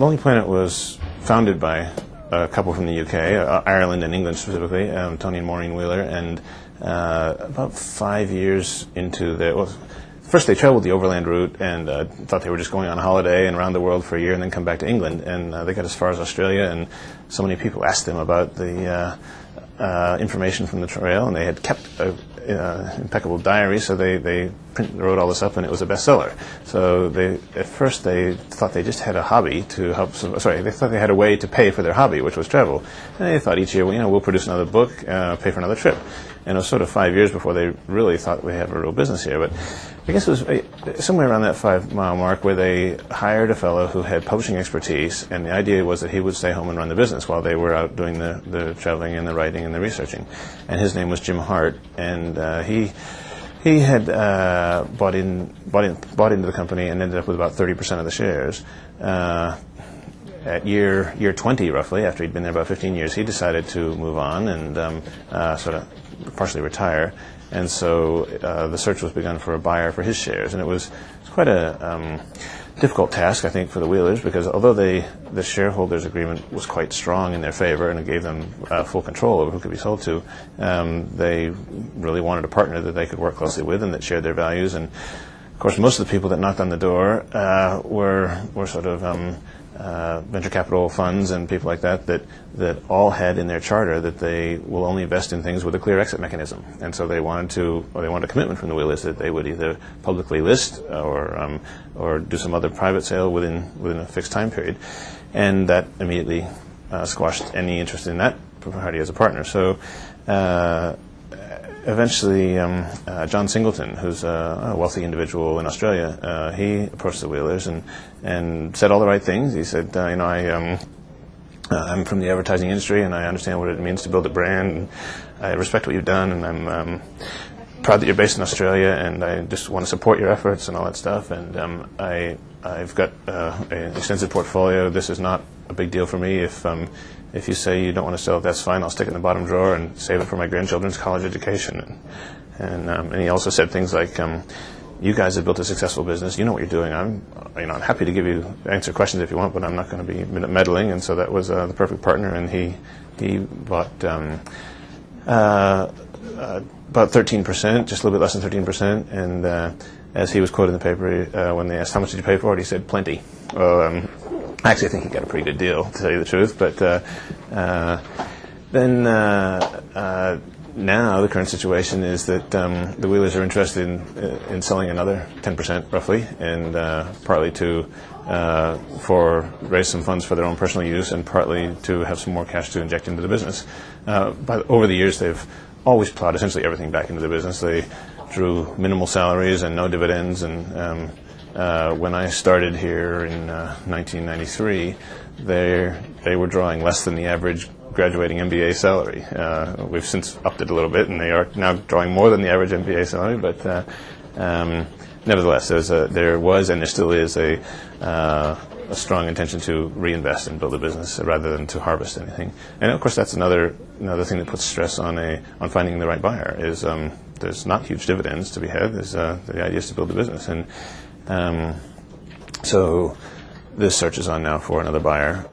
Lonely Planet was founded by a couple from the UK, Ireland and England specifically, Tony and Maureen Wheeler, and about 5 years into first they traveled the overland route and thought they were just going on holiday and around the world for a year and then come back to England, and they got as far as Australia, and so many people asked them about the information from the trail, and they had kept impeccable diary, so they wrote all this up, and it was a bestseller. So at first they thought they just had a hobby to help. They thought they had a way to pay for their hobby, which was travel. And they thought each year, we'll produce another book, pay for another trip. And it was sort of 5 years before they really thought we had a real business here. But I guess it was somewhere around that 5-mile mark where they hired a fellow who had publishing expertise, and the idea was that he would stay home and run the business while they were out doing the traveling and the writing and the researching. And his name was Jim Hart, and he had bought into the company and ended up with about 30% of the shares. At year 20, roughly, after he'd been there about 15 years, he decided to move on and sort of partially retire. And so the search was begun for a buyer for his shares. And it was quite a difficult task, I think, for the Wheelers, because although the shareholders' agreement was quite strong in their favor and it gave them full control over who could be sold to, they really wanted a partner that they could work closely with and that shared their values. And, of course, most of the people that knocked on the door were sort of venture capital funds and people like that all had in their charter that they will only invest in things with a clear exit mechanism. And so they wanted a commitment from the Wheelers that they would either publicly list or do some other private sale within a fixed time period. And that immediately squashed any interest in that party as a partner. So eventually, John Singleton, who's a wealthy individual in Australia, he approached the Wheelers and said all the right things. He said, I'm from the advertising industry, and I understand what it means to build a brand. And I respect what you've done, and I'm proud that you're based in Australia, and I just want to support your efforts and all that stuff. And I've got an extensive portfolio. This is not a big deal for me. If you say you don't want to sell it, that's fine. I'll stick it in the bottom drawer and save it for my grandchildren's college education. And he also said things like, you guys have built a successful business. You know what you're doing. I'm happy to answer questions if you want, but I'm not going to be meddling. And so that was the perfect partner. And he bought about 13%, just a little bit less than 13%. And as he was quoted in the paper, when they asked how much did you pay for it, he said plenty. Well, actually, I think he got a pretty good deal, to tell you the truth. But then now the current situation is that the Wheelers are interested in selling another 10%, roughly, and partly to raise some funds for their own personal use, and partly to have some more cash to inject into the business. But over the years, they've always plowed essentially everything back into the business. They drew minimal salaries and no dividends, and when I started here in 1993, they were drawing less than the average graduating MBA salary. We've since upped it a little bit, and they are now drawing more than the average MBA salary. But nevertheless, there was and there still is a strong intention to reinvest and build a business rather than to harvest anything. And of course, that's another thing that puts stress on finding the right buyer. Is there's not huge dividends to be had. The idea is to build a business, and so this search is on now for another buyer.